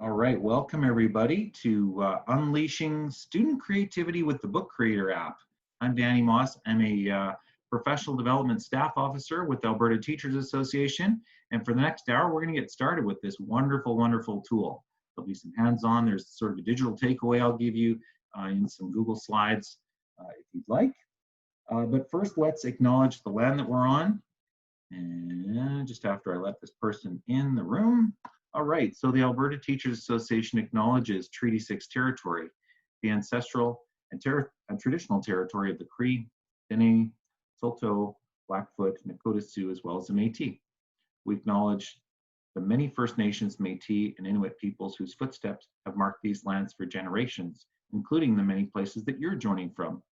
All right, welcome everybody to Unleashing Student Creativity with the Book Creator app. I'm Danny Moss. I'm a professional development staff officer with the Alberta Teachers Association. And for the next hour, we're going to get started with this wonderful, wonderful tool. There'll be some hands-on. There's sort of a digital takeaway I'll give you in some Google Slides if you'd like. But first, let's acknowledge the land that we're on. And just after I let this person in the room. All right, so the Alberta Teachers Association acknowledges Treaty 6 territory, the ancestral and traditional territory of the Cree, Dene, Saulteaux, Blackfoot, Nakota Sioux, as well as the Métis. We acknowledge the many First Nations, Métis, and Inuit peoples whose footsteps have marked these lands for generations, including the many places that you're joining from.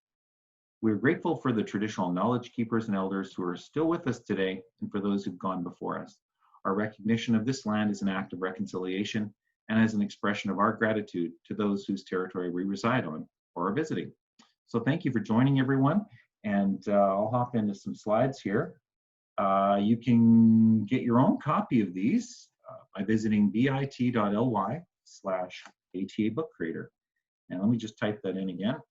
We're grateful for the traditional knowledge keepers and elders who are still with us today and for those who've gone before us. Our recognition of this land is an act of reconciliation and as an expression of our gratitude to those whose territory we reside on or are visiting. So thank you for joining, everyone. And I'll hop into some slides here. You can get your own copy of these by visiting bit.ly/ATA Book Creator. And let me just type that in again.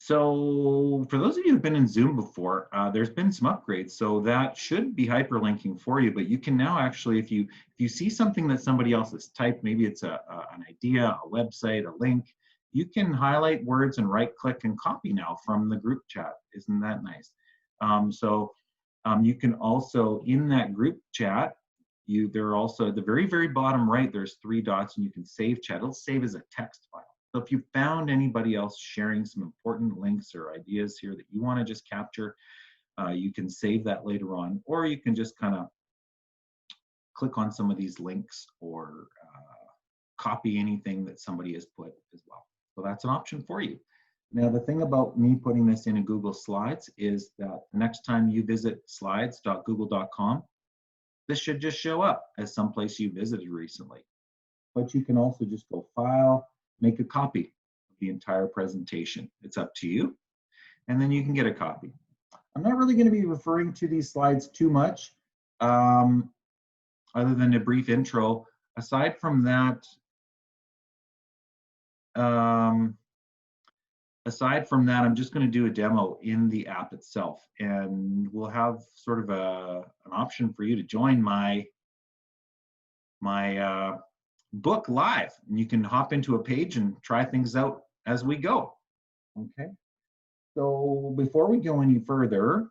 So for those of you who've been in Zoom before, there's been some upgrades. So that should be hyperlinking for you, but you can now actually, if you see something that somebody else has typed, maybe it's an idea, a website, a link, you can highlight words and right click and copy now from the group chat. Isn't that nice? You can also, in that group chat, there are also at the very, very bottom right, there's 3 dots and you can save chat. It'll save as a text file. So if you found anybody else sharing some important links or ideas here that you want to just capture, you can save that later on, or you can just kind of click on some of these links or copy anything that somebody has put as well. So that's an option for you. Now, the thing about me putting this in Google Slides is that the next time you visit slides.google.com, this should just show up as someplace you visited recently. But you can also just go File, make a copy of the entire presentation. It's up to you, and then you can get a copy. I'm not really going to be referring to these slides too much, other than a brief intro. Aside from that, I'm just going to do a demo in the app itself, and we'll have sort of an option for you to join my book live, and you can hop into a page and try things out as we go. Okay, so before we go any further,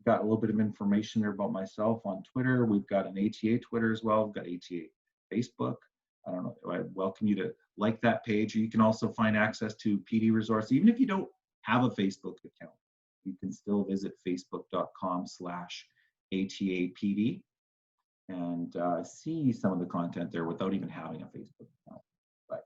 got a little bit of information there about myself on Twitter. We've got an ATA Twitter as well. We've got ATA Facebook. I don't know, I welcome you to like that page. You can also find access to PD resources. Even if you don't have a Facebook account, you can still visit facebook.com/ATAPD and see some of the content there without even having a Facebook account. But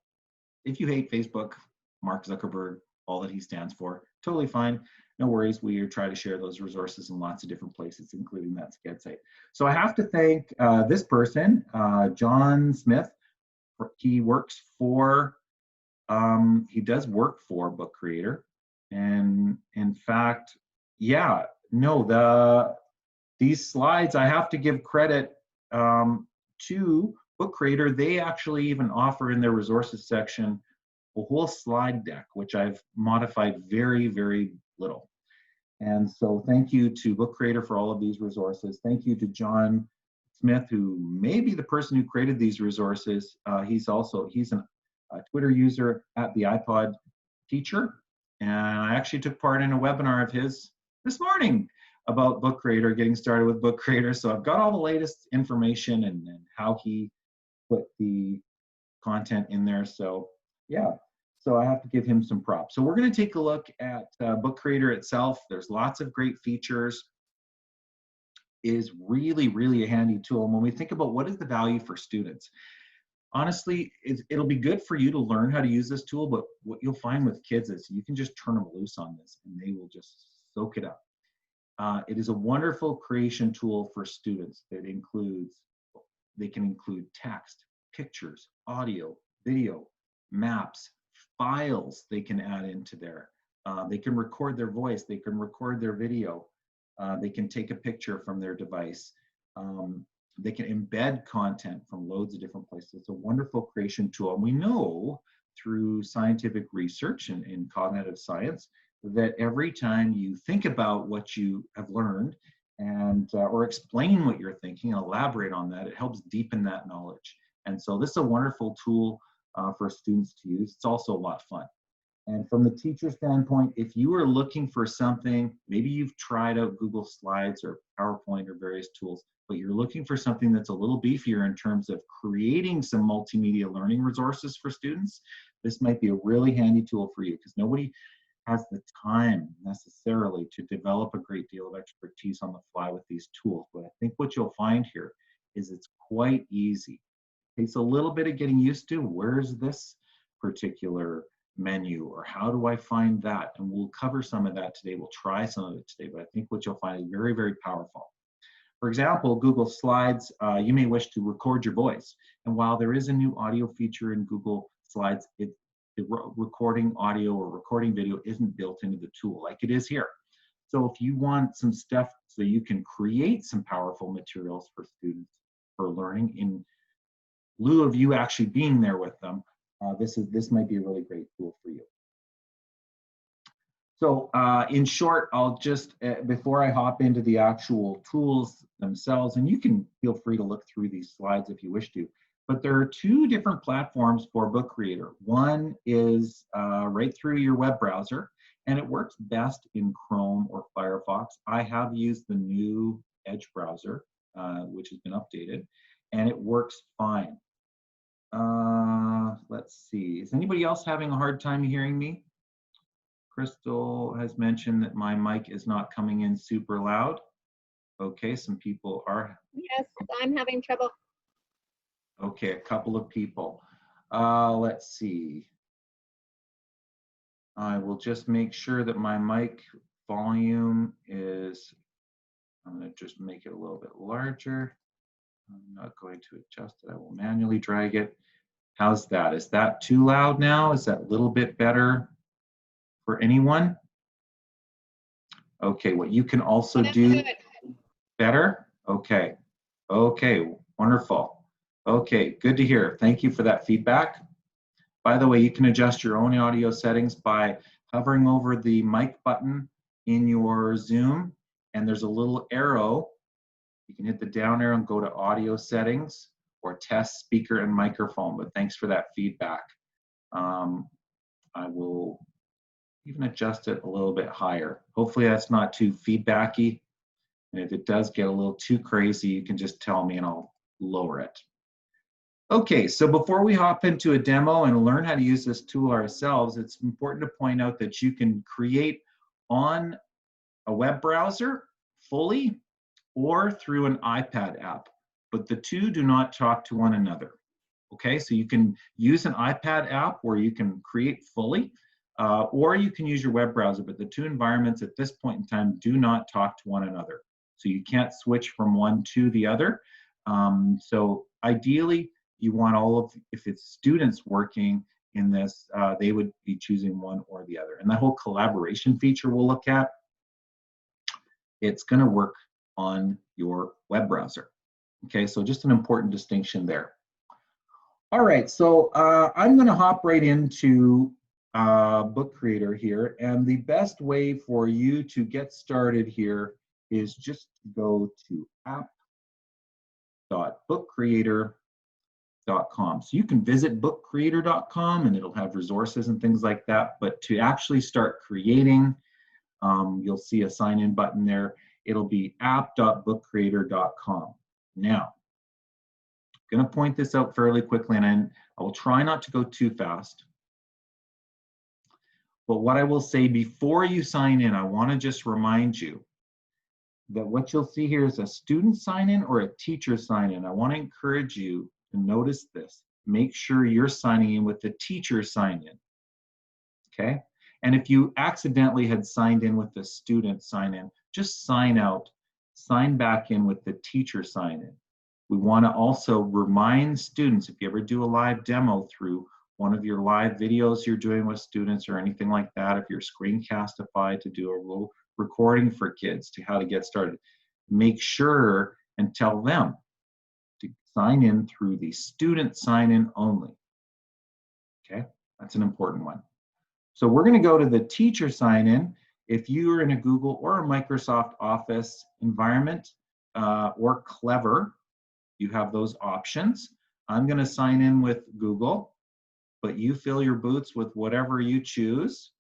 if you hate Facebook, Mark Zuckerberg, all that he stands for, totally fine. No worries. We try to share those resources in lots of different places, including that SCAD site. So I have to thank this person, John Smith. He works for, he does work for Book Creator. And in fact, yeah, no, these slides, I have to give credit to Book Creator. They actually even offer in their resources section a whole slide deck, which I've modified very, very little. And so thank you to Book Creator for all of these resources. Thank you to John Smith, who may be the person who created these resources. He's a Twitter user at the iPod Teacher. And I actually took part in a webinar of his this morning about Book Creator, getting started with Book Creator. So I've got all the latest information and how he put the content in there. So yeah, so I have to give him some props. So we're going to take a look at Book Creator itself. There's lots of great features. It is really, really a handy tool. And when we think about what is the value for students, honestly, it'll be good for you to learn how to use this tool, but what you'll find with kids is you can just turn them loose on this and they will just soak it up. It is a wonderful creation tool for students that they can include text, pictures, audio, video, maps, files they can add into there. They can record their voice, they can record their video. They can take a picture from their device. They can embed content from loads of different places. It's a wonderful creation tool. And we know through scientific research and in cognitive science that every time you think about what you have learned and or explain what you're thinking and elaborate on that, it helps deepen that knowledge. And so this is a wonderful tool for students to use. It's also a lot of fun. And from the teacher standpoint, if you are looking for something, maybe you've tried out Google Slides or PowerPoint or various tools, but you're looking for something that's a little beefier in terms of creating some multimedia learning resources for students, this might be a really handy tool for you, because nobody has the time necessarily to develop a great deal of expertise on the fly with these tools. But I think what you'll find here is it's quite easy. It takes a little bit of getting used to, where's this particular menu, or how do I find that? And we'll cover some of that today. We'll try some of it today, but I think what you'll find is very, very powerful. For example, Google Slides, you may wish to record your voice. And while there is a new audio feature in Google Slides, the recording audio or recording video isn't built into the tool like it is here. So if you want some stuff so you can create some powerful materials for students for learning in lieu of you actually being there with them, this might be a really great tool for you. So in short, I'll just, before I hop into the actual tools themselves, and you can feel free to look through these slides if you wish to, but there are two different platforms for Book Creator. One is right through your web browser, and it works best in Chrome or Firefox. I have used the new Edge browser, which has been updated, and it works fine. Let's see, is anybody else having a hard time hearing me? Crystal has mentioned that my mic is not coming in super loud. Okay, some people are. Yes, I'm having trouble. Okay, a couple of people. Let's see. I will just make sure that my mic volume is, I'm going to just make it a little bit larger. I'm not going to adjust it. I will manually drag it. How's that? Is that too loud now? Is that a little bit better for anyone? Okay, what you can also do better? Okay, okay, wonderful. Okay, good to hear. Thank you for that feedback. By the way, you can adjust your own audio settings by hovering over the mic button in your Zoom, and there's a little arrow. You can hit the down arrow and go to audio settings or test speaker and microphone, but thanks for that feedback. I will even adjust it a little bit higher. Hopefully that's not too feedbacky. And if it does get a little too crazy, you can just tell me and I'll lower it. Okay, so before we hop into a demo and learn how to use this tool ourselves, it's important to point out that you can create on a web browser fully or through an iPad app, but the two do not talk to one another. Okay, so you can use an iPad app where you can create fully, or you can use your web browser, but the two environments at this point in time do not talk to one another. So you can't switch from one to the other. So ideally, you want all of, if it's students working in this, they would be choosing one or the other. And that whole collaboration feature we'll look at, it's going to work on your web browser. Okay, so just an important distinction there. All right, so I'm going to hop right into Book Creator here, and the best way for you to get started here is just to go to app.bookcreator.com. So you can visit bookcreator.com and it'll have resources and things like that, but to actually start creating, you'll see a sign in button there. It'll be app.bookcreator.com. Now, I'm going to point this out fairly quickly, and I will try not to go too fast. But what I will say before you sign in, I want to just remind you that what you'll see here is a student sign in or a teacher sign in. I want to encourage you to notice this. Make sure you're signing in with the teacher sign in. Okay? And if you accidentally had signed in with the student sign in, just sign out, sign back in with the teacher sign in. We want to also remind students, if you ever do a live demo through one of your live videos you're doing with students or anything like that, if you're Screencastify to do a little recording for kids to how to get started. Make sure and tell them to sign in through the student sign-in only. Okay, that's an important one. So we're going to go to the teacher sign-in. If you are in a Google or a Microsoft Office environment or Clever, you have those options. I'm going to sign in with Google, but you fill your boots with whatever you choose.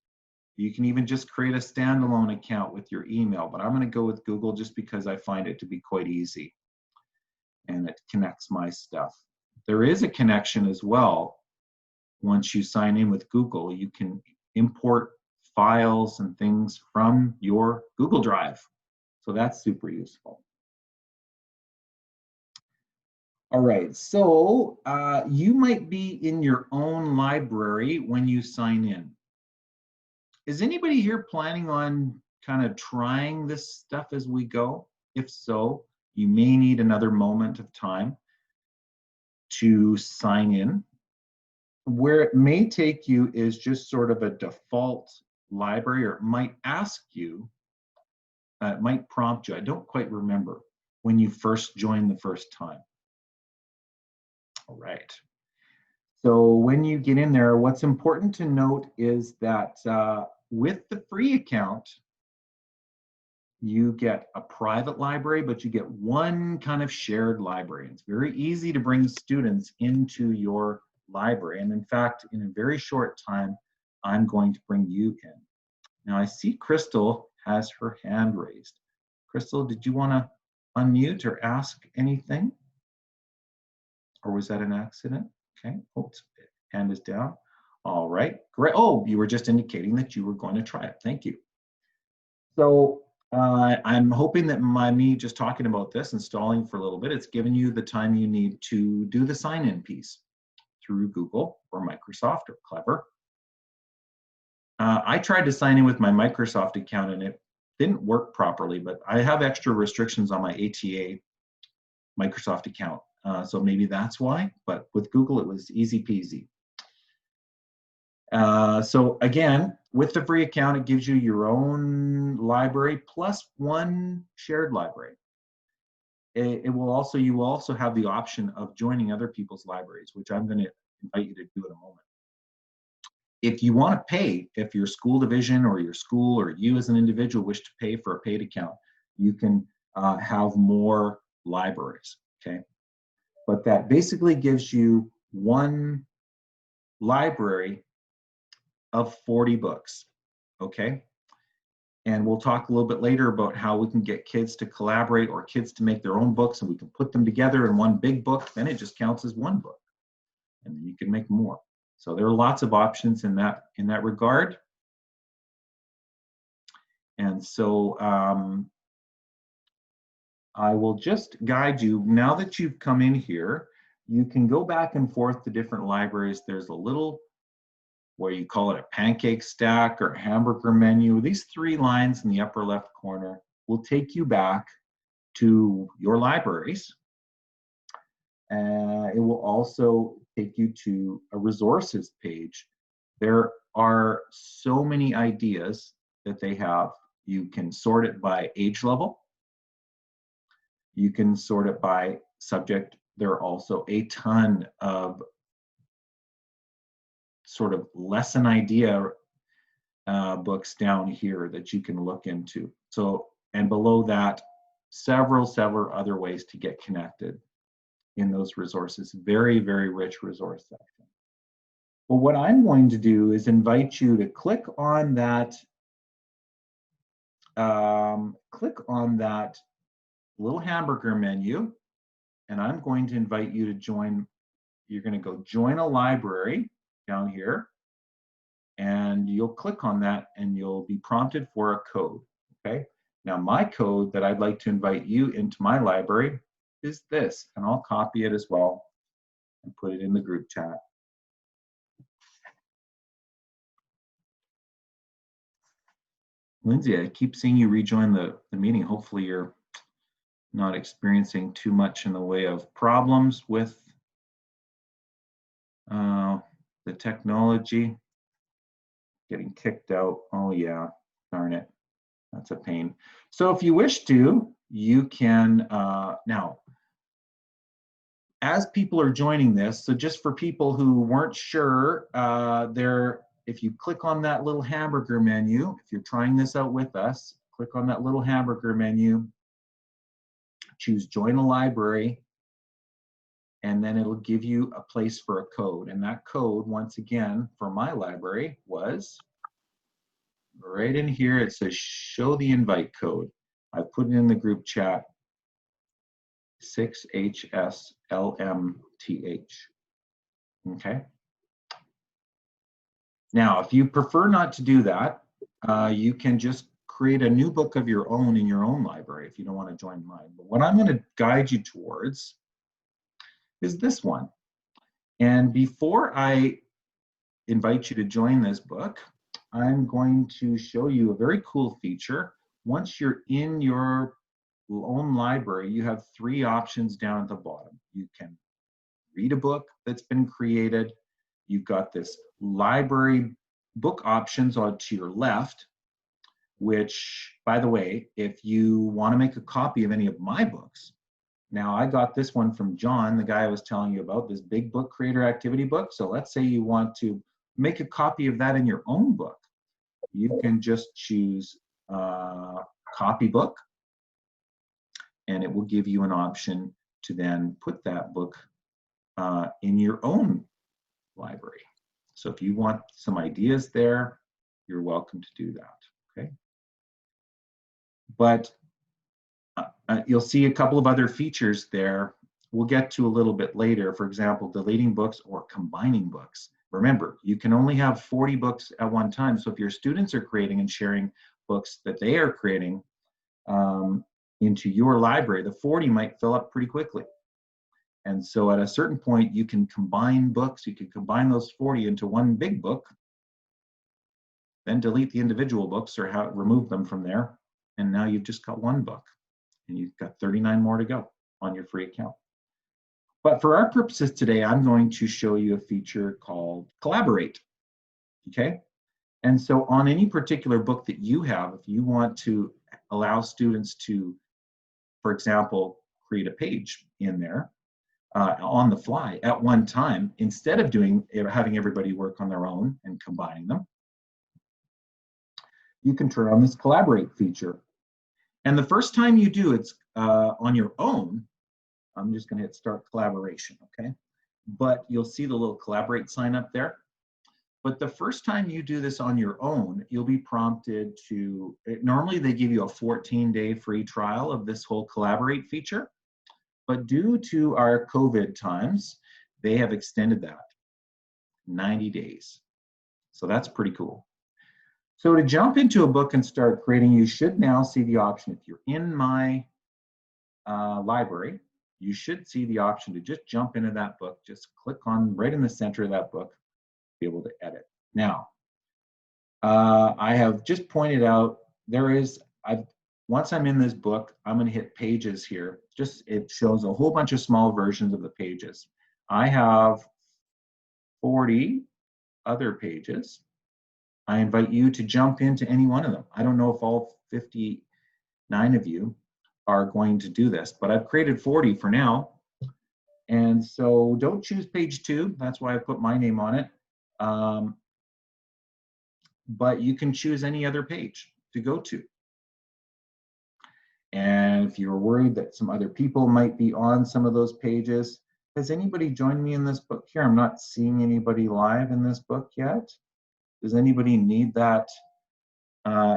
You can even just create a standalone account with your email, but I'm going to go with Google just because I find it to be quite easy and it connects my stuff. There is a connection as well. Once you sign in with Google, you can import files and things from your Google Drive. So that's super useful. All right, so you might be in your own library when you sign in. Is anybody here planning on kind of trying this stuff as we go? If so, you may need another moment of time to sign in. Where it may take you is just sort of a default library, or it might ask you, it might prompt you. I don't quite remember when you first joined the first time. All right. So when you get in there, what's important to note is that with the free account, you get a private library, but you get one kind of shared library. It's very easy to bring students into your library. And in fact, in a very short time, I'm going to bring you in. Now I see Crystal has her hand raised. Crystal, did you want to unmute or ask anything? Or was that an accident? Okay, oops, hand is down. All right, great. Oh, you were just indicating that you were going to try it. Thank you. So I'm hoping that me just talking about this and stalling for a little bit, it's given you the time you need to do the sign-in piece through Google or Microsoft or Clever. I tried to sign in with my Microsoft account and it didn't work properly, but I have extra restrictions on my ATA Microsoft account. So maybe that's why, but with Google, it was easy peasy. So again, with the free account, it gives you your own library plus one shared library. You will also have the option of joining other people's libraries, which I'm going to invite you to do in a moment. If you want to pay, if your school division or your school or you as an individual wish to pay for a paid account, you can have more libraries, okay? But that basically gives you one library of 40 books, okay? And we'll talk a little bit later about how we can get kids to collaborate or kids to make their own books, and we can put them together in one big book, then it just counts as one book. And then you can make more. So there are lots of options in that regard. And so I will just guide you. Now that you've come in here, you can go back and forth to different libraries. There's a little, where you call it a pancake stack or hamburger menu. These three lines in the upper left corner will take you back to your libraries. It will also take you to a resources page. There are so many ideas that they have. You can sort it by age level. You can sort it by subject. There are also a ton of sort of lesson idea books down here that you can look into. So, and below that, several other ways to get connected in those resources. Very, very rich resource section. Well, what I'm going to do is invite you to click on that little hamburger menu, and I'm going to invite you to join. You're going to go join a library down here, and you'll click on that and you'll be prompted for a code, okay? Now my code that I'd like to invite you into my library is this, and I'll copy it as well and put it in the group chat. Lindsay, I keep seeing you rejoin the meeting. Hopefully you're not experiencing too much in the way of problems with the technology. Getting kicked out. Oh yeah, darn it. That's a pain. So if you wish to, you can, now, as people are joining this, so just for people who weren't sure, if you click on that little hamburger menu, if you're trying this out with us, click on that little hamburger menu, choose join a library, and then it'll give you a place for a code. And that code, once again, for my library was right in here. It says show the invite code. I put it in the group chat, 6HSLMTH. Okay. Now, if you prefer not to do that, you can just create a new book of your own in your own library if you don't want to join mine. But what I'm going to guide you towards is this one. And before I invite you to join this book, I'm going to show you a very cool feature. Once you're in your own library, you have 3 options down at the bottom. You can read a book that's been created. You've got this library book options on to your left, which, by the way, if you want to make a copy of any of my books, now I got this one from John, the guy I was telling you about, this big book creator activity book. So let's say you want to make a copy of that in your own book. You can just choose copy book, and it will give you an option to then put that book in your own library. So if you want some ideas there, you're welcome to do that, okay? But you'll see a couple of other features there we'll get to a little bit later. For example, deleting books or combining books. Remember, you can only have 40 books at one time. So if your students are creating and sharing books that they are creating into your library, the 40 might fill up pretty quickly. And so at a certain point, you can combine books. You can combine those 40 into one big book, then delete the individual books or remove them from there. And now you've just got one book, and you've got 39 more to go on your free account. But for our purposes today, I'm going to show you a feature called Collaborate, okay? And so on any particular book that you have, if you want to allow students to, for example, create a page in there on the fly at one time, instead of having everybody work on their own and combining them, you can turn on this Collaborate feature. And the first time you do it's on your own, I'm just going to hit start collaboration, okay? But you'll see the little collaborate sign up there. But the first time you do this on your own, you'll be prompted to, normally they give you a 14-day free trial of this whole collaborate feature. But due to our COVID times, they have extended that 90 days. So that's pretty cool. So to jump into a book and start creating, you should now see the option. If you're in my library, you should see the option to just jump into that book. Just click on right in the center of that book, be able to edit. Now, I have just pointed out once I'm in this book, I'm going to hit pages here. It shows a whole bunch of small versions of the pages. I have 40 other pages. I invite you to jump into any one of them. I don't know if all 59 of you are going to do this, but I've created 40 for now. And so don't choose page 2. That's why I put my name on it. But you can choose any other page to go to. And if you're worried that some other people might be on some of those pages, has anybody joined me in this book here? I'm not seeing anybody live in this book yet. Does anybody need that?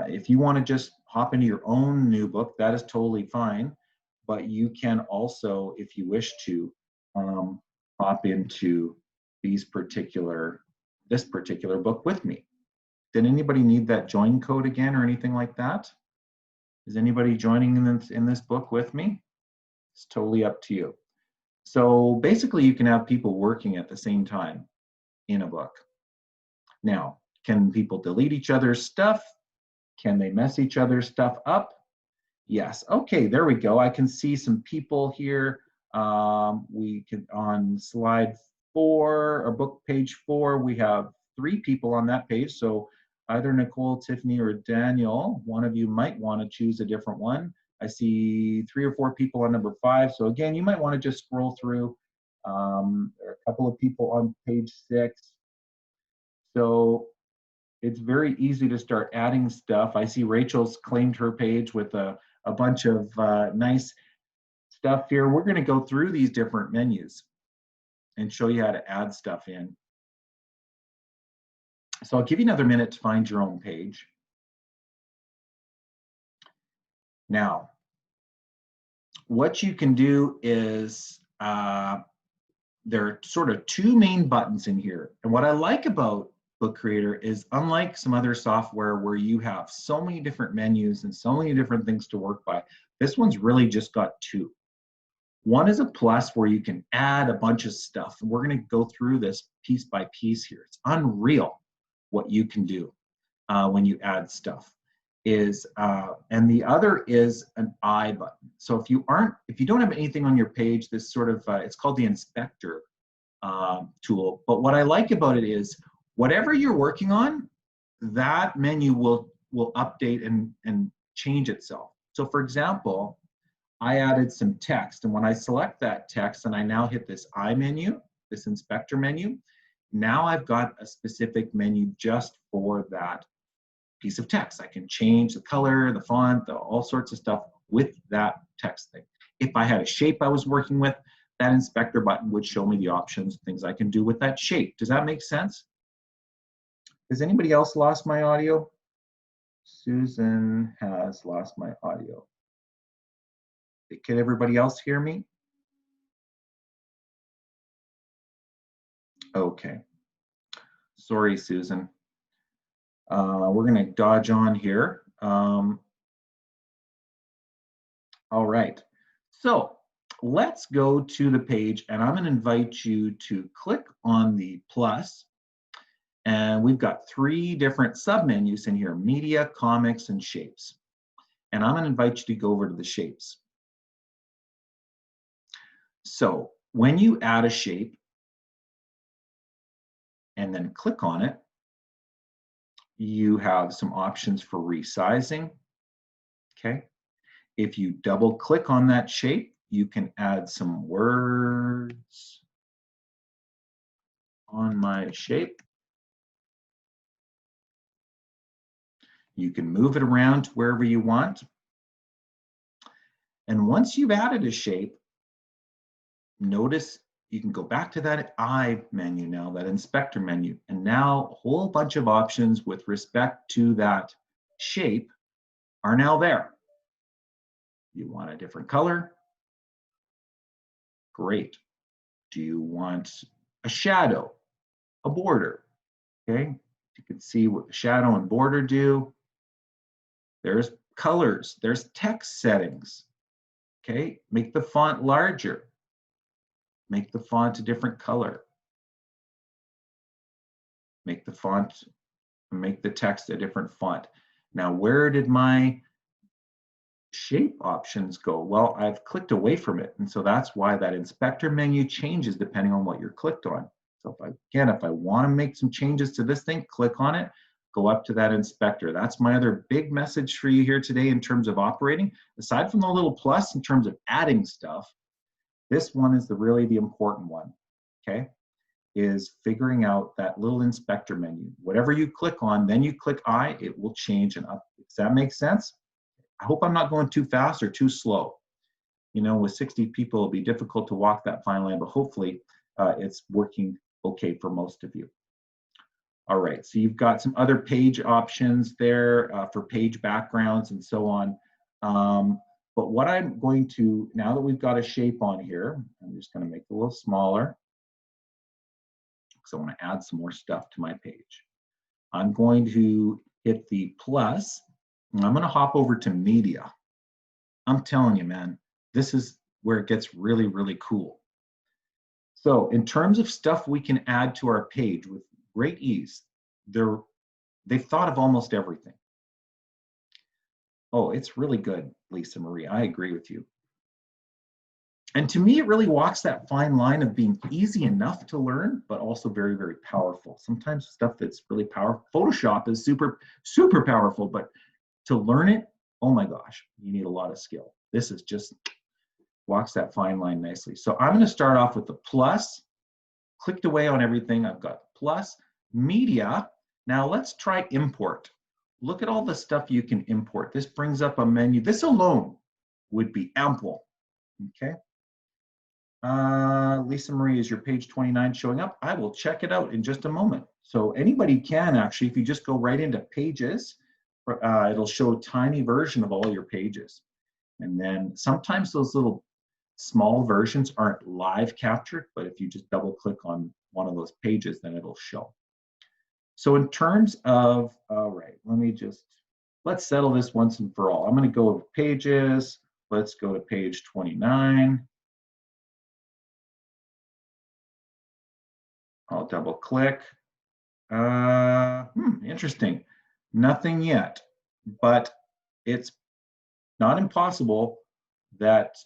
If you want to just hop into your own new book, that is totally fine. But you can also, if you wish to, hop into this particular book with me. Did anybody need that join code again or anything like that? Is anybody joining in this book with me? It's totally up to you. So basically, you can have people working at the same time in a book. Now, can people delete each other's stuff? Can they mess each other's stuff up? Yes. Okay, there we go. I can see some people here. We can, on slide 4 or book page 4, we have 3 people on that page. So Either Nicole, Tiffany, or Daniel, one of you might want to choose a different one. I see 3 or 4 people on number 5. So again, you might want to just scroll through. There are a couple of people on page 6. So it's very easy to start adding stuff. I see Rachel's claimed her page with a bunch of nice stuff here. We're going to go through these different menus and show you how to add stuff in. So I'll give you another minute to find your own page. Now, what you can do is there are sort of 2 main buttons in here. And what I like about Book Creator is, unlike some other software where you have so many different menus and so many different things to work by, this one's really just got 2. One is a plus where you can add a bunch of stuff. And we're going to go through this piece by piece here. It's unreal what you can do when you add stuff. And the other is an I button. So if you don't have anything on your page, this sort of it's called the inspector tool. But what I like about it is, whatever you're working on, that menu will update and change itself. So for example, I added some text, and when I select that text and I now hit this I menu, this inspector menu, now I've got a specific menu just for that piece of text. I can change the color, the font, all sorts of stuff with that text thing. If I had a shape I was working with, that inspector button would show me the options, things I can do with that shape. Does that make sense? Has anybody else lost my audio? Susan has lost my audio. Can everybody else hear me? Okay. Sorry, Susan. We're going to dodge on here. All right. So let's go to the page, and I'm going to invite you to click on the plus. And we've got 3 different submenus in here: media, comics, and shapes. And I'm going to invite you to go over to the shapes. So when you add a shape and then click on it, you have some options for resizing. Okay. If you double click on that shape, you can add some words on my shape. You can move it around to wherever you want. And once you've added a shape, notice you can go back to that I menu now, that inspector menu, and now a whole bunch of options with respect to that shape are now there. You want a different color? Great. Do you want a shadow, a border? Okay, you can see what the shadow and border do. There's colors, there's text settings. Okay, make the font larger. Make the font a different color. Make the text a different font. Now, where did my shape options go? Well, I've clicked away from it, and so that's why that inspector menu changes depending on what you're clicked on. So if I want to make some changes to this thing, click on it, go up to that inspector. That's my other big message for you here today in terms of operating. Aside from the little plus in terms of adding stuff, this one is really the important one, okay? Is figuring out that little inspector menu. Whatever you click on, then you click I, it will change and up. Does that make sense? I hope I'm not going too fast or too slow. You know, with 60 people, it'll be difficult to walk that fine line, but hopefully it's working okay for most of you. All right, so you've got some other page options there for page backgrounds and so on. But what I'm going to, now that we've got a shape on here, I'm just going to make it a little smaller because I want to add some more stuff to my page. I'm going to hit the plus, and I'm going to hop over to media. I'm telling you, man, this is where it gets really, really cool. So in terms of stuff we can add to our page with great ease, they've thought of almost everything. Oh, it's really good, Lisa Marie. I agree with you. And to me, it really walks that fine line of being easy enough to learn, but also very, very powerful. Sometimes stuff that's really powerful, Photoshop is super, super powerful, but to learn it, oh my gosh, you need a lot of skill. This is just walks that fine line nicely. So I'm going to start off with the plus, clicked away on everything. I've got plus, media. Now let's try import. Look at all the stuff you can import. This brings up a menu. This alone would be ample, okay? Lisa Marie, is your page 29 showing up? I will check it out in just a moment. So anybody can actually, if you just go right into pages, it'll show a tiny version of all your pages. And then sometimes those little small versions aren't live captured, but if you just double click on one of those pages, then it'll show. So in terms of, all right, let's settle this once and for all. I'm going to go to pages. Let's go to page 29. I'll double click. Interesting. Nothing yet, but it's not impossible that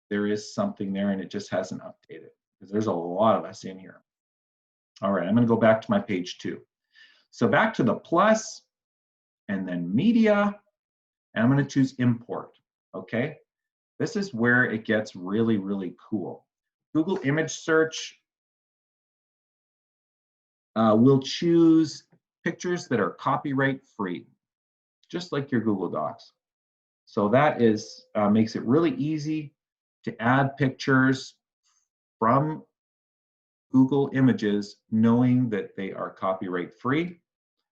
there is something there and it just hasn't updated, because there's a lot of us in here. All right, I'm going to go back to my page 2. So back to the plus and then media, and I'm going to choose import, okay? This is where it gets really, really cool. Google image search will choose pictures that are copyright free, just like your Google Docs. So that is makes it really easy to add pictures from Google Images, knowing that they are copyright free.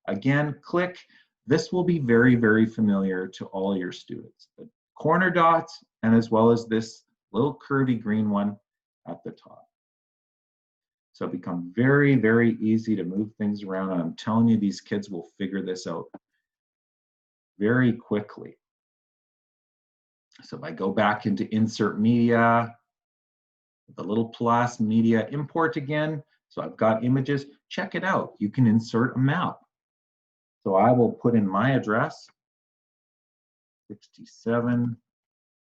Again, click. This will be very, very familiar to all your students. The corner dots, and as well as this little curvy green one at the top. So it becomes very, very easy to move things around. And I'm telling you, these kids will figure this out very quickly. So if I go back into insert media, the little plus, media import again. So I've got images. Check it out. You can insert a map. So I will put in my address, 67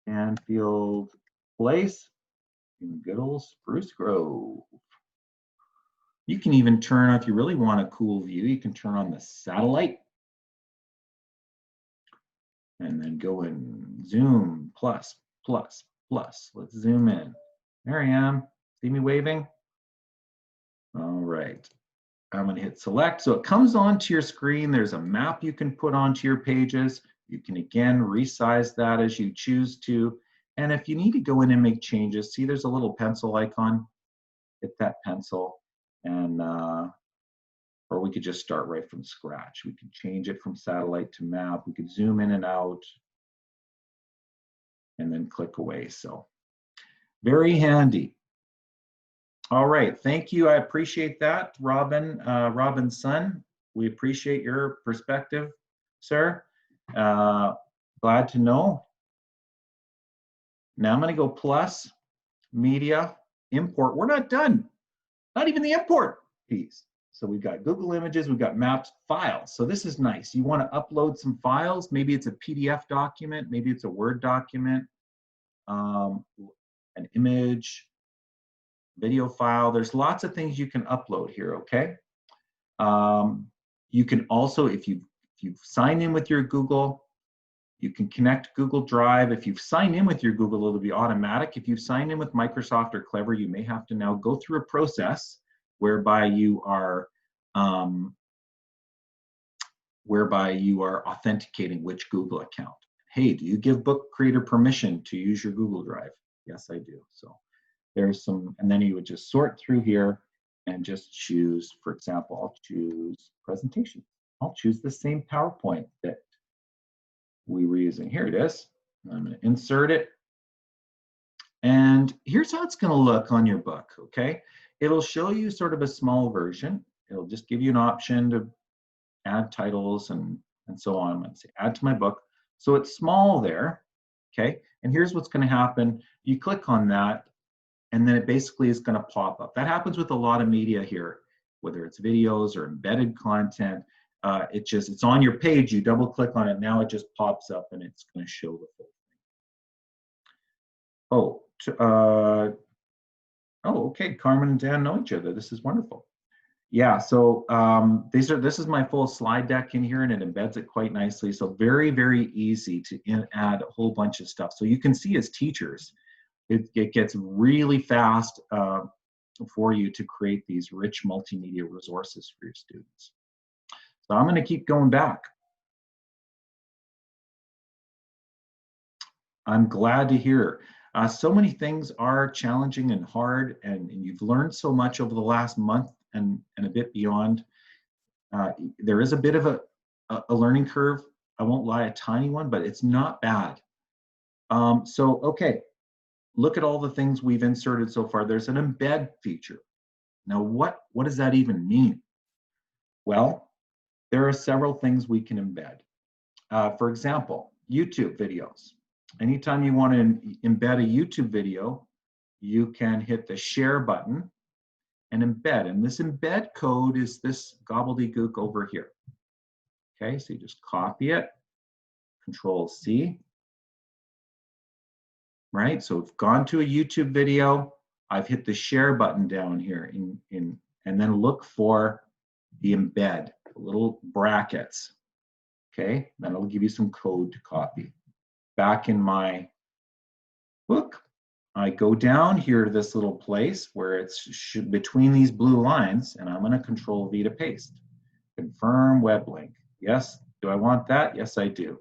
Anfield Place in good old Spruce Grove. You can even turn, if you really want a cool view, you can turn on the satellite and then go and zoom, plus, plus, plus. Let's zoom in. There I am. See me waving? All right. I'm going to hit select. So it comes onto your screen. There's a map you can put onto your pages. You can, again, resize that as you choose to. And if you need to go in and make changes, see there's a little pencil icon. Hit that pencil. And or we could just start right from scratch. We could change it from satellite to map. We could zoom in and out and then click away. So very handy. All right, thank you. I appreciate that, Robin, Robin's son. We appreciate your perspective, sir. Glad to know. Now I'm going to go plus, media, import. We're not done. Not even the import piece. So we've got Google Images, we've got maps, files. So this is nice. You want to upload some files. Maybe it's a PDF document. Maybe it's a Word document, an image, video file. There's lots of things you can upload here, okay? You can also, if you've signed in with your Google, you can connect Google Drive. If you've signed in with your Google, it'll be automatic. If you've signed in with Microsoft or Clever, you may have to now go through a process whereby you are authenticating which Google account. Hey, do you give book creator permission to use your Google Drive? Yes, I do. So there's some, and then you would just sort through here and just choose, for example, I'll choose presentation. I'll choose the same PowerPoint that we were using. Here it is. I'm going to insert it. And here's how it's going to look on your book, okay? It'll show you sort of a small version. It'll just give you an option to add titles and so on. I'm going to say add to my book. So it's small there, okay? And here's what's going to happen. You click on that, and then it basically is going to pop up. That happens with a lot of media here, whether it's videos or embedded content. It's on your page, you double click on it, now it just pops up and it's going to show the full thing. Oh, oh, okay, Carmen and Dan know each other. This is wonderful. Yeah, so this is my full slide deck in here, and it embeds it quite nicely. So very, very easy to add a whole bunch of stuff. So you can see as teachers, it gets really fast for you to create these rich multimedia resources for your students. So I'm going to keep going back. I'm glad to hear. So many things are challenging and hard, and you've learned so much over the last month and a bit beyond. There is a bit of a learning curve. I won't lie, a tiny one, but it's not bad. So, okay, look at all the things we've inserted so far. There's an embed feature. Now, what does that even mean? Well, there are several things we can embed. For example, YouTube videos. Anytime you want to embed a YouTube video, you can hit the share button and embed. And this embed code is this gobbledygook over here. Okay, so you just copy it, Control C. Right, so I've gone to a YouTube video, I've hit the share button down here and then look for the embed, little brackets. Okay, that'll give you some code to copy. Back in my book, I go down here to this little place where it's between these blue lines, and I'm going to Control V to paste. Confirm web link. Yes, do I want that? Yes, I do.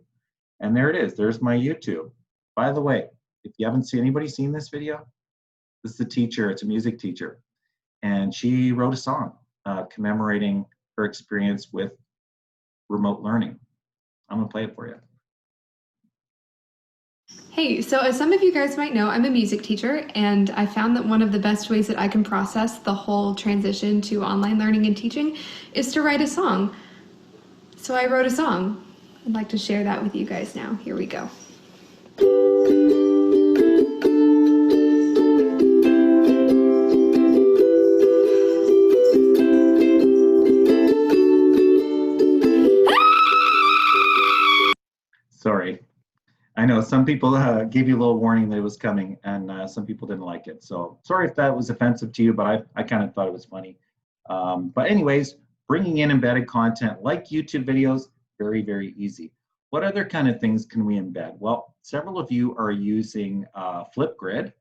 And there it is. There's my YouTube. By the way, if you haven't seen, anybody seen this video? This is a teacher. It's a music teacher, and she wrote a song commemorating her experience with remote learning. I'm going to play it for you. Hey, so as some of you guys might know, I'm a music teacher, and I found that one of the best ways that I can process the whole transition to online learning and teaching is to write a song. So I wrote a song. I'd like to share that with you guys now. Here we go. Sorry. I know some people gave you a little warning that it was coming, and some people didn't like it. So sorry if that was offensive to you, but I kind of thought it was funny. But anyways, bringing in embedded content like YouTube videos, very, very easy. What other kind of things can we embed? Well, several of you are using Flipgrid.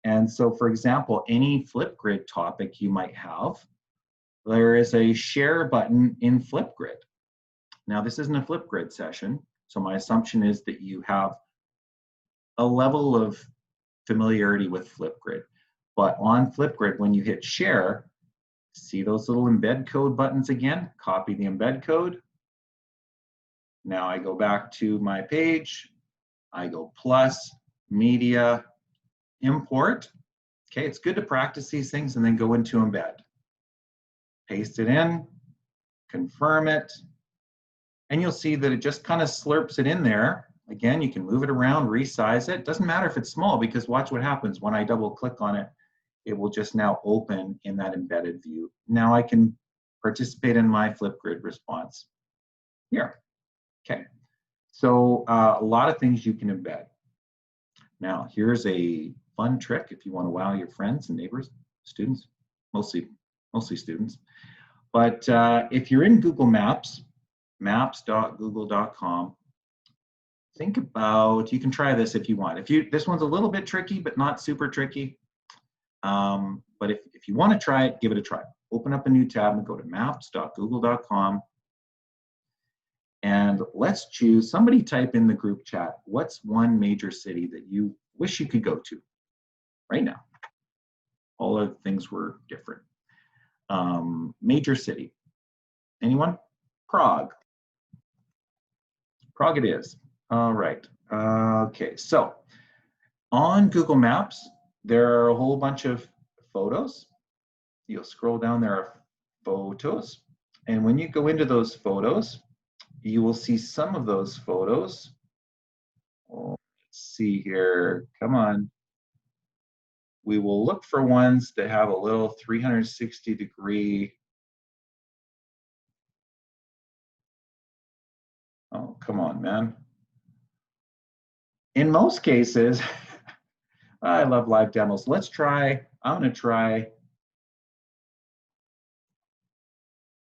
And so, for example, any Flipgrid topic you might have, there is a share button in Flipgrid. Now, this isn't a Flipgrid session, so my assumption is that you have a level of familiarity with Flipgrid. But on Flipgrid, when you hit share, see those little embed code buttons again? Copy the embed code. Now I go back to my page. I go plus, media, import. Okay, it's good to practice these things and then go into embed. Paste it in, confirm it, and you'll see that it just kind of slurps it in there. Again, you can move it around, resize it. Doesn't matter if it's small, because watch what happens when I double click on it. It will just now open in that embedded view. Now I can participate in my Flipgrid response here. Okay, so a lot of things you can embed. Now here's a fun trick if you want to wow your friends and neighbors, students, mostly students. But if you're in Google Maps, maps.google.com, think about, you can try this if you want. This one's a little bit tricky, but not super tricky. But if you want to try it, give it a try. Open up a new tab and go to maps.google.com. And let's choose, somebody type in the group chat, what's one major city that you wish you could go to right now? All of the things were different. Major city. Anyone? Prague. Prague it is. All right. Okay, so on Google Maps, there are a whole bunch of photos. You'll scroll down, there are photos. And when you go into those photos, you will see some of those photos. Oh, let's see here, come on. We will look for ones that have a little 360-degree. Oh, come on, man. In most cases, I love live demos. Let's try, I'm going to try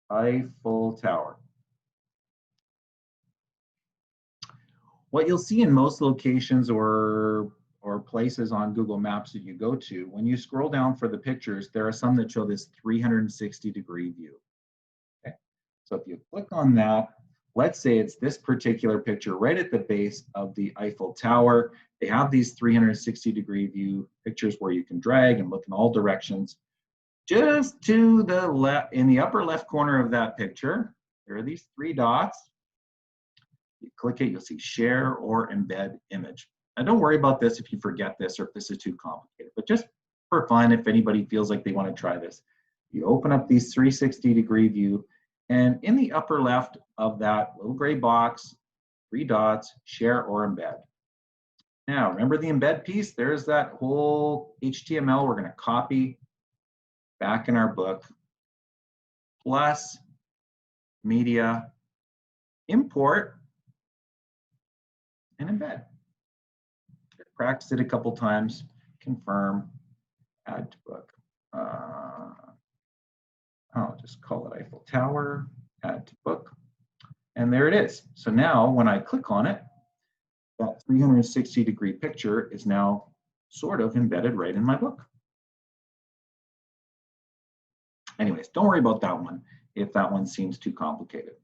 Eiffel Tower. What you'll see in most locations or places on Google Maps that you go to, when you scroll down for the pictures, there are some that show this 360-degree view. Okay, so if you click on that, let's say it's this particular picture right at the base of the Eiffel Tower. They have these 360-degree view pictures where you can drag and look in all directions. Just to the left, in the upper left corner of that picture, there are these three dots. You click it, you'll see share or embed image. Now don't worry about this if you forget this or if this is too complicated, but just for fun, if anybody feels like they want to try this, you open up these 360-degree view, and in the upper left of that little gray box, three dots, share or embed. Now, remember the embed piece? There's that whole HTML we're going to copy back in our book, plus media, import, and embed. Practice it a couple times, confirm, add to book. I'll just call it Eiffel Tower, add to book, and there it is. So now when I click on it, that 360-degree picture is now sort of embedded right in my book. Anyways, don't worry about that one if that one seems too complicated.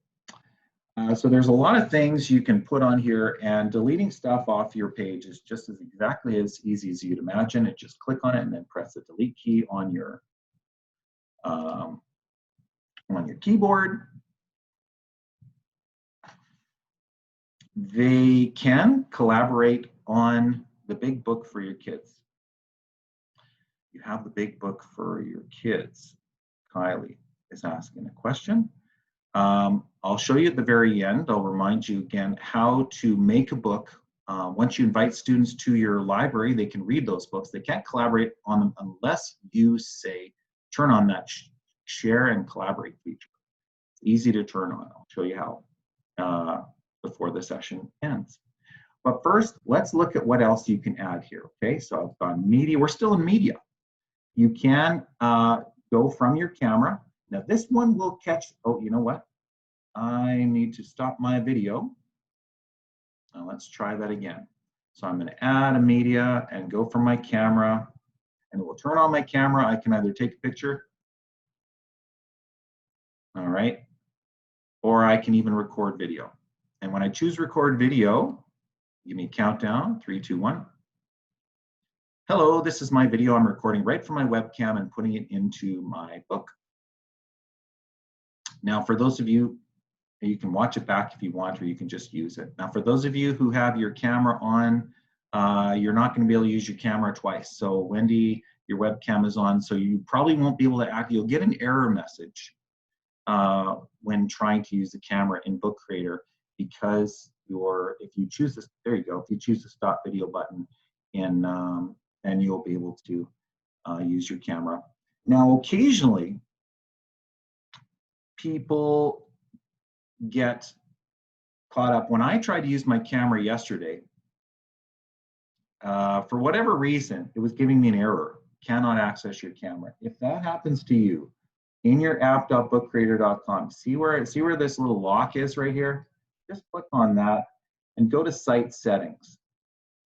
So there's a lot of things you can put on here, and deleting stuff off your page is just exactly as easy as you'd imagine. It just click on it and then press the delete key on your keyboard. They can collaborate on the big book for your kids. You have the big book for your kids. Kylie is asking a question. I'll show you at the very end. I'll remind you again how to make a book. Once you invite students to your library, they can read those books. They can't collaborate on them unless you say, turn on that share and collaborate feature. It's easy to turn on. I'll show you how before the session ends. But first, let's look at what else you can add here. Okay, so I've gone media. We're still in media. You can go from your camera. Now this one will catch, oh, you know what? I need to stop my video. Now let's try that again. So I'm going to add a media and go from my camera, and it will turn on my camera. I can either take a picture, all right, or I can even record video. And when I choose record video, give me a countdown, 3, 2, 1. Hello, this is my video. I'm recording right from my webcam and putting it into my book. Now, for those of you, you can watch it back if you want, or you can just use it. Now, for those of you who have your camera on, you're not going to be able to use your camera twice. So Wendy, your webcam is on, so you probably won't be able to act. You'll get an error message when trying to use the camera in Book Creator, because if you choose this, there you go, if you choose the stop video button, then you'll be able to use your camera. Now, occasionally, people get caught up. When I tried to use my camera yesterday, for whatever reason, it was giving me an error. Cannot access your camera. If that happens to you, in your app.bookcreator.com, see where this little lock is right here? Just click on that and go to Site Settings.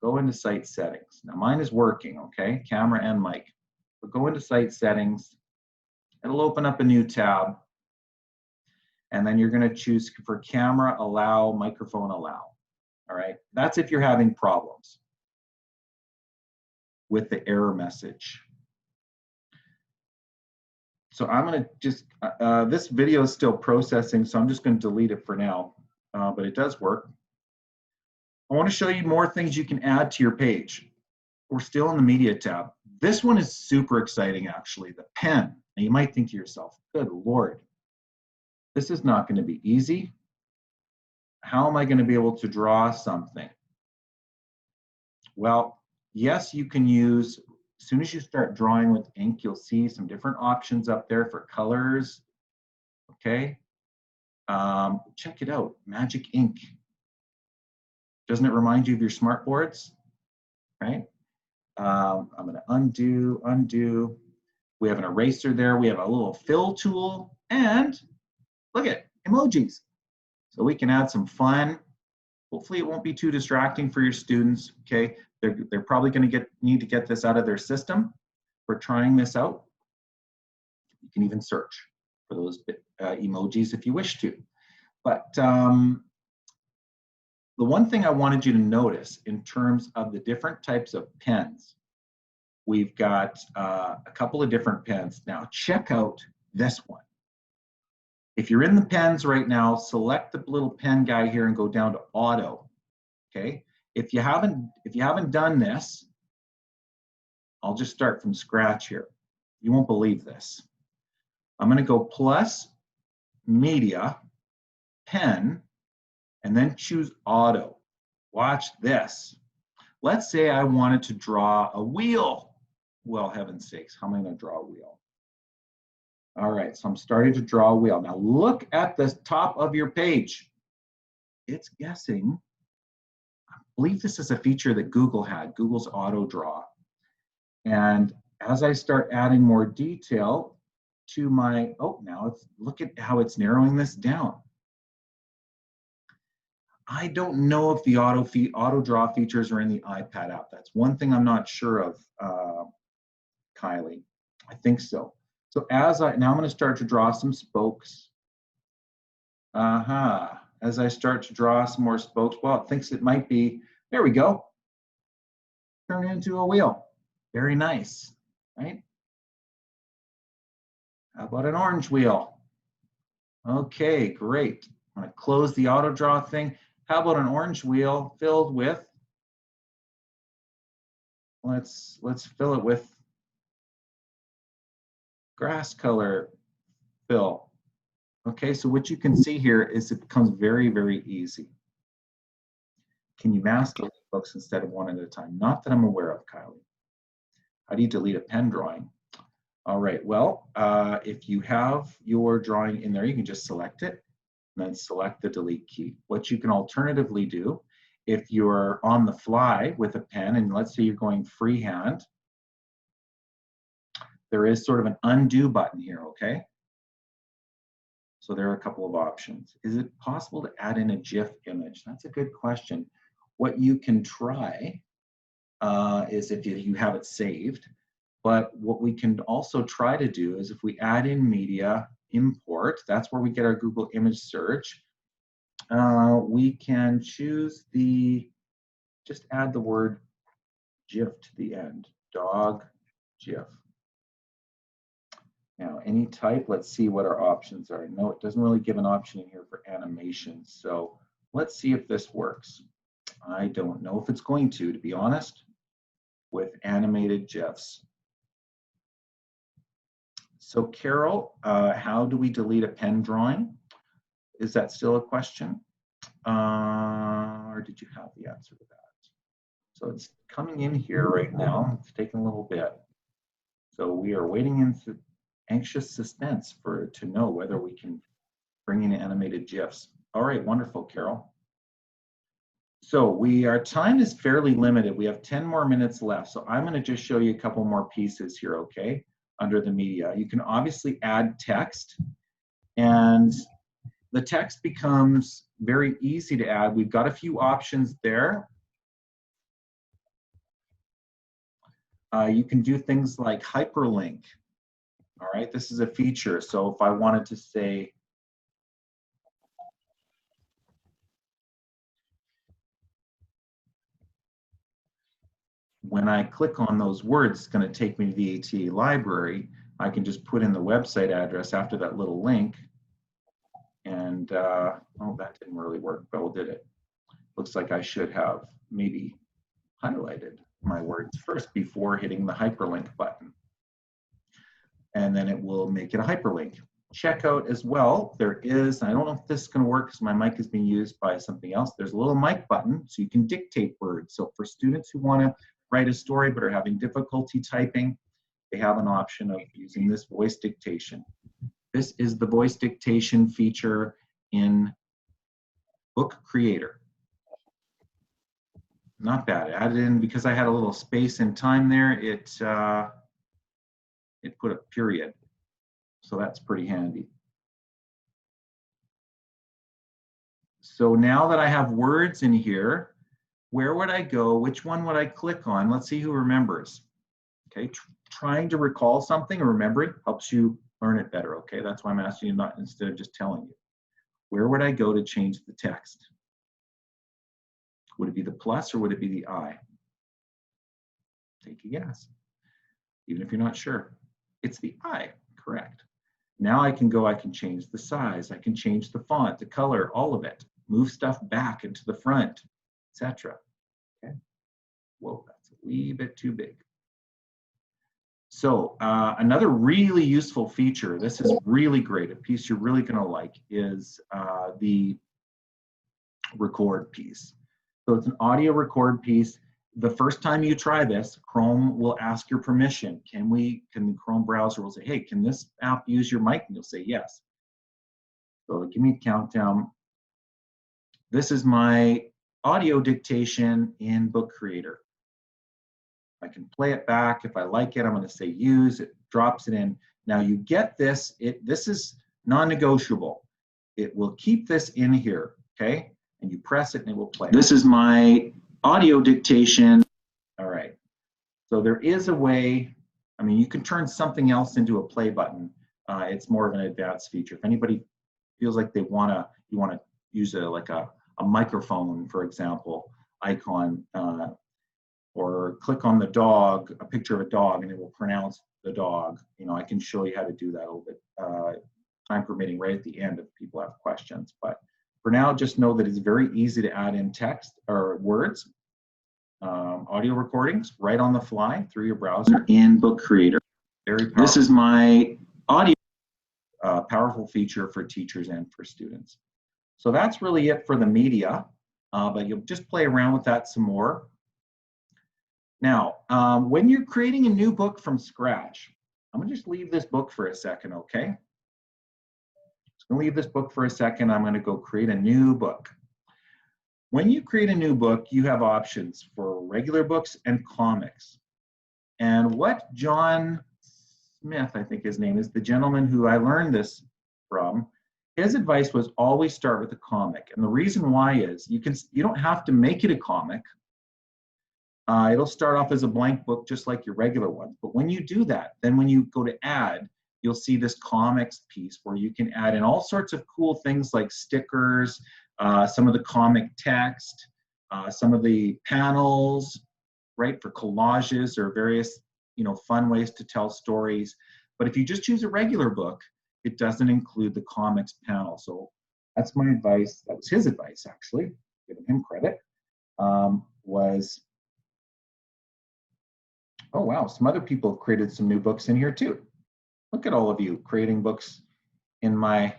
Go into Site Settings. Now mine is working, okay? Camera and mic. But go into Site Settings. It'll open up a new tab. And then you're going to choose for camera allow, microphone allow. All right, that's if you're having problems with the error message. So I'm going to just, this video is still processing, so I'm just going to delete it for now, but it does work. I want to show you more things you can add to your page. We're still in the media tab. This one is super exciting, actually, the pen. Now you might think to yourself, good Lord, this is not going to be easy. How am I going to be able to draw something? Well, yes, you can use, as soon as you start drawing with ink, you'll see some different options up there for colors. Okay. Check it out, Magic Ink. Doesn't it remind you of your smart boards? Right? I'm going to undo. We have an eraser there. We have a little fill tool, and look at emojis. So we can add some fun. Hopefully it won't be too distracting for your students, okay? They're probably going to need to get this out of their system for trying this out. You can even search for those emojis if you wish to. But the one thing I wanted you to notice in terms of the different types of pens, we've got a couple of different pens. Now check out this one. If you're in the pens right now, select the little pen guy here and go down to auto, okay? If you haven't done this, I'll just start from scratch here. You won't believe this. I'm gonna go plus media, pen, and then choose auto. Watch this. Let's say I wanted to draw a wheel. Well, heaven's sakes, how am I gonna draw a wheel? All right, so I'm starting to draw a wheel. Now look at the top of your page. It's guessing. I believe this is a feature that Google had, Google's auto draw. And as I start adding more detail to my, now look at how it's narrowing this down. I don't know if the auto draw features are in the iPad app. That's one thing I'm not sure of, Kylie. I think so. So now I'm going to start to draw some spokes. As I start to draw some more spokes, well, it thinks it might be, there we go. Turn it into a wheel. Very nice, right? How about an orange wheel? Okay, great. I'm going to close the auto draw thing. How about an orange wheel filled with, let's fill it with grass color fill. Okay, so what you can see here is it becomes very, very easy. Can you mask the books instead of one at a time? Not that I'm aware of, Kylie. How do you delete a pen drawing? All right, well, if you have your drawing in there, you can just select it and then select the delete key. What you can alternatively do, if you're on the fly with a pen, and let's say you're going freehand, there is sort of an undo button here, okay? So there are a couple of options. Is it possible to add in a GIF image? That's a good question. What you can try is if you have it saved, but what we can also try to do is if we add in media import, that's where we get our Google image search, we can choose just add the word GIF to the end, dog GIF. Now, any type, let's see what our options are. No, it doesn't really give an option in here for animation. So let's see if this works. I don't know if it's going to be honest, with animated GIFs. So Carol, how do we delete a pen drawing? Is that still a question? Or did you have the answer to that? So it's coming in here right now. It's taking a little bit. So we are waiting in anxious suspense to know whether we can bring in animated GIFs. All right, wonderful, Carol. So our time is fairly limited. We have 10 more minutes left. So I'm gonna just show you a couple more pieces here, okay? Under the media. You can obviously add text, and the text becomes very easy to add. We've got a few options there. You can do things like hyperlink. All right, this is a feature. So if I wanted to say, when I click on those words, it's going to take me to the ATA library. I can just put in the website address after that little link. And, oh, that didn't really work. Well, did it? Looks like I should have maybe highlighted my words first before hitting the hyperlink button. And then it will make it a hyperlink. Checkout as well, there is, I don't know if this is going to work because my mic is being used by something else. There's a little mic button so you can dictate words. So for students who want to write a story but are having difficulty typing, they have an option of using this voice dictation. This is the voice dictation feature in Book Creator. not bad. Added in, because I had a little space in time there, it put a period. So that's pretty handy. So now that I have words in here, where would I go? Which one would I click on? Let's see who remembers. Okay, trying to recall something or remembering helps you learn it better. Okay, that's why I'm asking you, not instead of just telling you. Where would I go to change the text? Would it be the plus or would it be the I? Take a guess. Even if you're not sure, it's the I, correct. Now I can go, I can change the size, I can change the font, the color, all of it. Move stuff back into the front, etc. Okay. Whoa, that's a wee bit too big. So another really useful feature, this is really great, a piece you're really gonna like, is the record piece. So it's an audio record piece. The first time you try this, Chrome will ask your permission. Can the Chrome browser will say, hey, can this app use your mic? And you'll say yes. So give me a countdown. This is my audio dictation in Book Creator. I can play it back. If I like it, I'm going to say use. It drops it in. Now you get this. This is non-negotiable. It will keep this in here, okay? And you press it and it will play. This is my audio dictation. All right. So there is a way. I mean, you can turn something else into a play button. It's more of an advanced feature. If anybody feels like you want to use a microphone, for example, icon, or click on the dog, a picture of a dog, and it will pronounce the dog. You know, I can show you how to do that a little bit, time permitting, right at the end if people have questions. But for now, just know that it's very easy to add in text or words, audio recordings right on the fly through your browser in Book Creator. Very powerful. This is my audio, powerful feature for teachers and for students. So that's really it for the media, but you'll just play around with that some more. Now, when you're creating a new book from scratch, I'm gonna just leave this book for a second, okay? Just gonna leave this book for a second. I'm gonna go create a new book. When you create a new book, you have options for regular books and comics. And what John Smith, I think his name is, the gentleman who I learned this from, his advice was always start with a comic. And the reason why is you don't have to make it a comic. It'll start off as a blank book just like your regular ones. But when you do that, then when you go to add, you'll see this comics piece where you can add in all sorts of cool things like stickers, some of the comic text, some of the panels, right, for collages or various, fun ways to tell stories. But if you just choose a regular book, it doesn't include the comics panel. So that's my advice. That was his advice, actually, giving him credit, was, oh, wow, some other people have created some new books in here too. Look at all of you creating books in my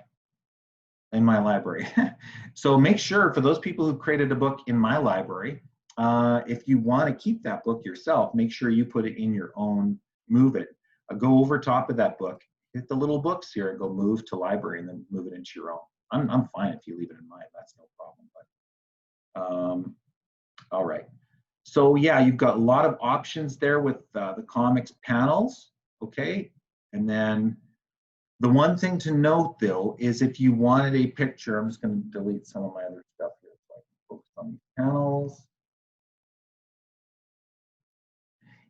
library. So make sure, for those people who created a book in my library, if you want to keep that book yourself, make sure you put it in your own, move it. Go over top of that book, hit the little books here and go move to library and then move it into your own. I'm fine if you leave it in mine, that's no problem. But all right. So yeah, you've got a lot of options there with the comics panels, okay? And then the one thing to note though is if you wanted a picture, I'm just going to delete some of my other stuff here so I can focus on these panels.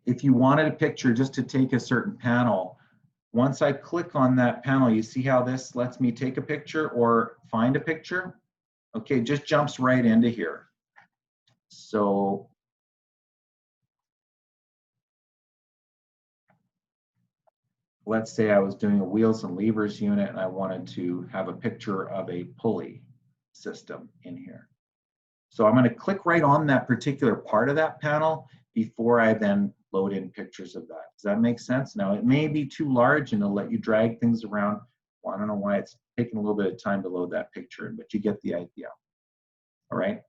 If you wanted a picture just to take a certain panel, once I click on that panel, you see how this lets me take a picture or find a picture? Okay, just jumps right into here. So let's say I was doing a wheels and levers unit and I wanted to have a picture of a pulley system in here. So I'm going to click right on that particular part of that panel before I then load in pictures of that. Does that make sense? Now it may be too large and it'll let you drag things around. Well, I don't know why it's taking a little bit of time to load that picture in, but you get the idea. All right.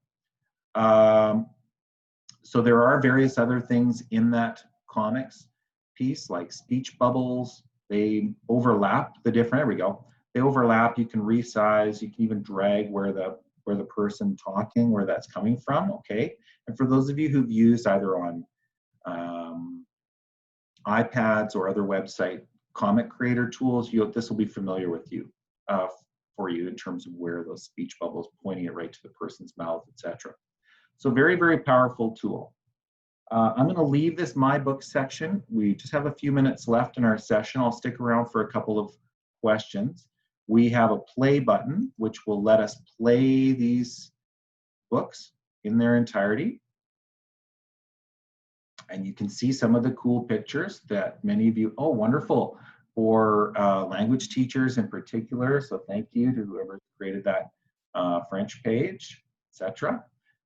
So there are various other things in that comics piece, like speech bubbles. They overlap the different, there we go. They overlap, you can resize, you can even drag where the where the person talking, where that's coming from, okay? And for those of you who've used either on iPads or other website comment creator tools, this will be familiar with you, for you in terms of where those speech bubbles pointing it right to the person's mouth, etc. So very, very powerful tool. I'm going to leave this My Book section. We just have a few minutes left in our session. I'll stick around for a couple of questions. We have a play button, which will let us play these books in their entirety. And you can see some of the cool pictures that many of you, oh, wonderful, for language teachers in particular. So thank you to whoever created that French page, etc.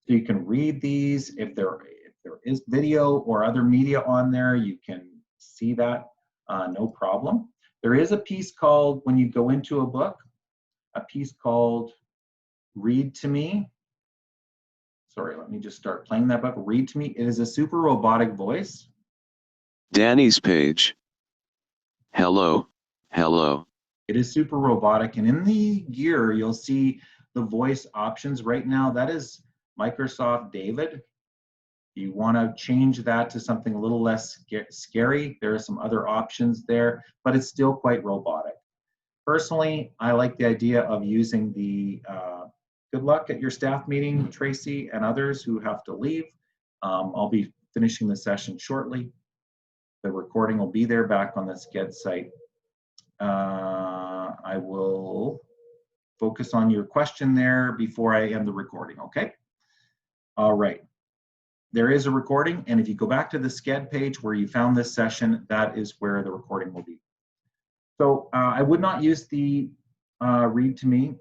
So you can read these. If there is video or other media on there, you can see that, no problem. There is a piece called, when you go into a book, a piece called Read to Me. Sorry, let me just start playing that book. Read to Me. It is a super robotic voice. Danny's page. Hello, hello. It is super robotic, and in the gear, you'll see the voice options. Right now, that is Microsoft David. You want to change that to something a little less scary. There are some other options there, but it's still quite robotic. Personally, I like the idea of using the good luck at your staff meeting, Tracy and others who have to leave. I'll be finishing the session shortly. The recording will be there back on the SCED site. I will focus on your question there before I end the recording, okay? All right. There is a recording, and if you go back to the SCED page where you found this session, that is where the recording will be. So I would not use the Read to Me.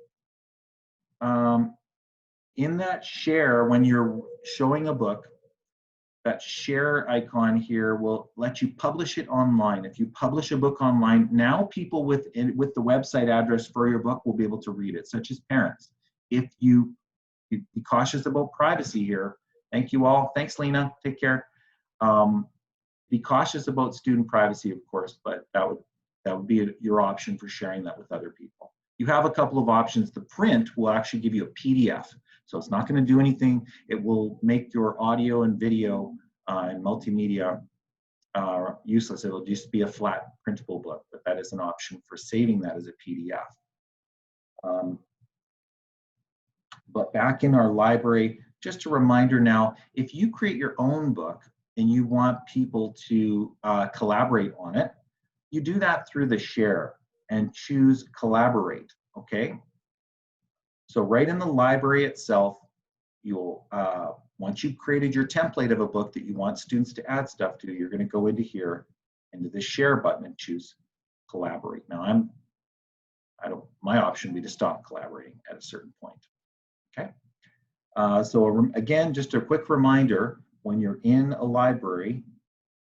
In that share, when you're showing a book, that share icon here will let you publish it online. If you publish a book online, now people with the website address for your book will be able to read it, such as parents. If you be cautious about privacy here. Thank you all. Thanks, Lena. Take care. Be cautious about student privacy, of course, but that would be your option for sharing that with other people. You have a couple of options. The print will actually give you a PDF. So it's not going to do anything. It will make your audio and video and multimedia useless. It'll just be a flat printable book, but that is an option for saving that as a PDF. But back in our library, just a reminder now, if you create your own book and you want people to collaborate on it, you do that through the share and choose collaborate, okay? So right in the library itself, you'll, once you've created your template of a book that you want students to add stuff to, you're gonna go into here, into the share button and choose collaborate. Now my option would be to stop collaborating at a certain point, okay? So again, just a quick reminder, when you're in a library,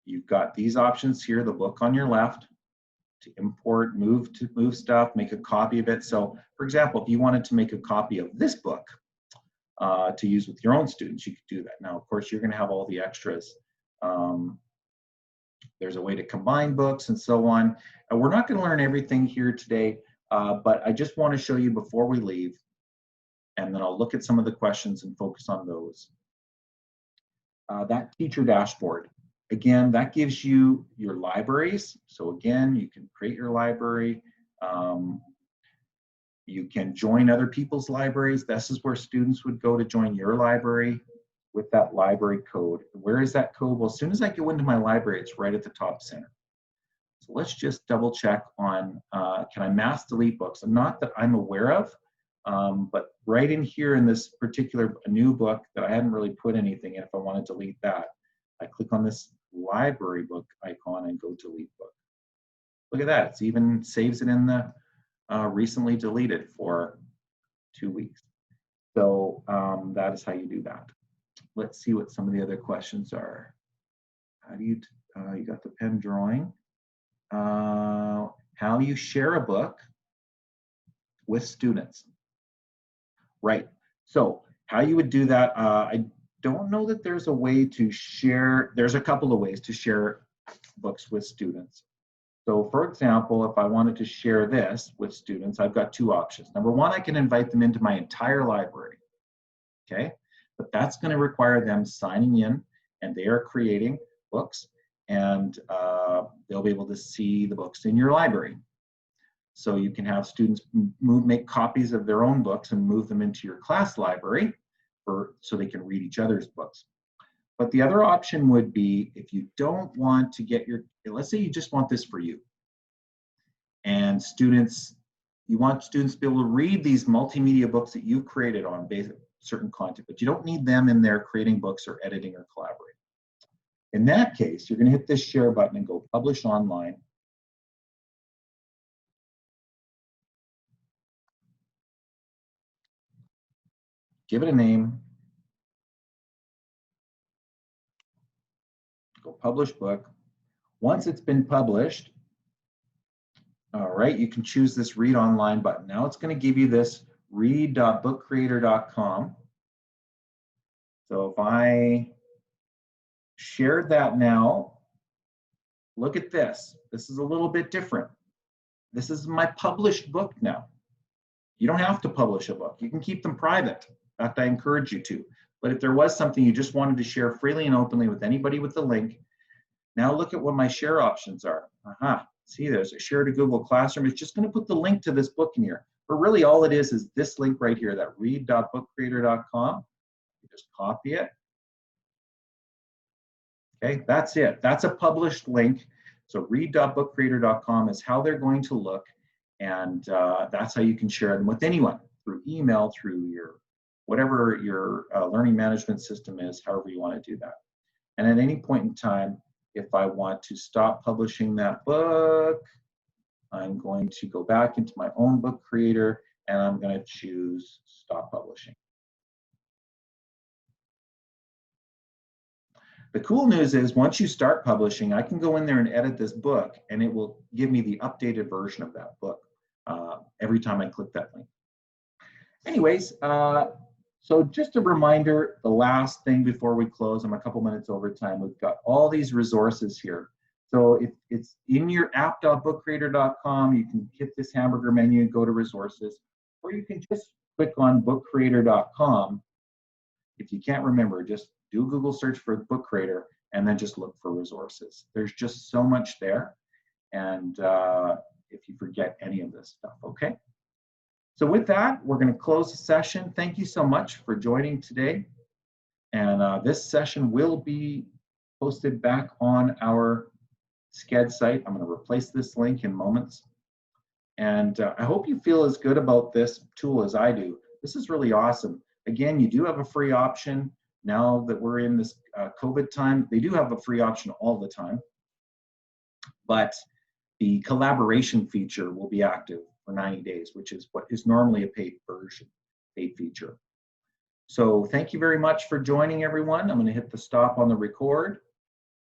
you've got these options here, the book on your left, to import, move stuff, make a copy of it. So for example, if you wanted to make a copy of this book to use with your own students, you could do that. Now, of course, you're gonna have all the extras. There's a way to combine books and so on. And we're not gonna learn everything here today, but I just wanna show you before we leave, and then I'll look at some of the questions and focus on those. That teacher dashboard. Again, that gives you your libraries. So again, you can create your library. You can join other people's libraries. This is where students would go to join your library with that library code. Where is that code? Well, as soon as I go into my library, it's right at the top center. So let's just double check on, can I mass delete books? Not that I'm aware of, but right in here in this particular new book that I hadn't really put anything in, if I want to delete that, I click on this library book icon and go delete book. Look at that, it's even saves it in the recently deleted for 2 weeks. So that is how you do that. Let's see what some of the other questions are. How do you, you got the pen drawing. How you share a book with students. Right, so how you would do that, I don't know that there's a way to share, there's a couple of ways to share books with students. So for example, if I wanted to share this with students, I've got two options. Number one, I can invite them into my entire library. okay? But that's going to require them signing in, and they are creating books, and they'll be able to see the books in your library. So you can have students make copies of their own books and move them into your class library so they can read each other's books. But the other option would be, if you don't want to get let's say you just want this for you, and you want students to be able to read these multimedia books that you've created on certain content, but you don't need them in there creating books or editing or collaborating. In that case, you're going to hit this share button and go publish online. Give it a name. Go publish book. Once it's been published, all right, you can choose this read online button. Now it's going to give you this read.bookcreator.com. So if I shared that now, look at this. This is a little bit different. This is my published book now. You don't have to publish a book. You can keep them private. In fact, I encourage you to. But if there was something you just wanted to share freely and openly with anybody with the link, now look at what my share options are. See, there's a share to Google Classroom. It's just going to put the link to this book in here. But really all it is this link right here, that read.bookcreator.com. You just copy it. Okay, that's it. That's a published link. So read.bookcreator.com is how they're going to look. And that's how you can share them with anyone, through email, through whatever your learning management system is, however you want to do that. And at any point in time, if I want to stop publishing that book, I'm going to go back into my own book creator and I'm going to choose stop publishing. The cool news is once you start publishing, I can go in there and edit this book and it will give me the updated version of that book every time I click that link. Anyways, so just a reminder, the last thing before we close, I'm a couple minutes over time, we've got all these resources here. So if it's in your app.bookcreator.com, you can hit this hamburger menu and go to resources, or you can just click on bookcreator.com. If you can't remember, just do a Google search for Book Creator and then just look for resources. There's just so much there. And if you forget any of this stuff, okay? So with that, we're going to close the session. Thank you so much for joining today. And this session will be posted back on our SCED site. I'm going to replace this link in moments. And I hope you feel as good about this tool as I do. This is really awesome. Again, you do have a free option. Now that we're in this COVID time, they do have a free option all the time. But the collaboration feature will be active for 90 days, which is what is normally a paid version, paid feature. So thank you very much for joining, everyone. I'm going to hit the stop on the record.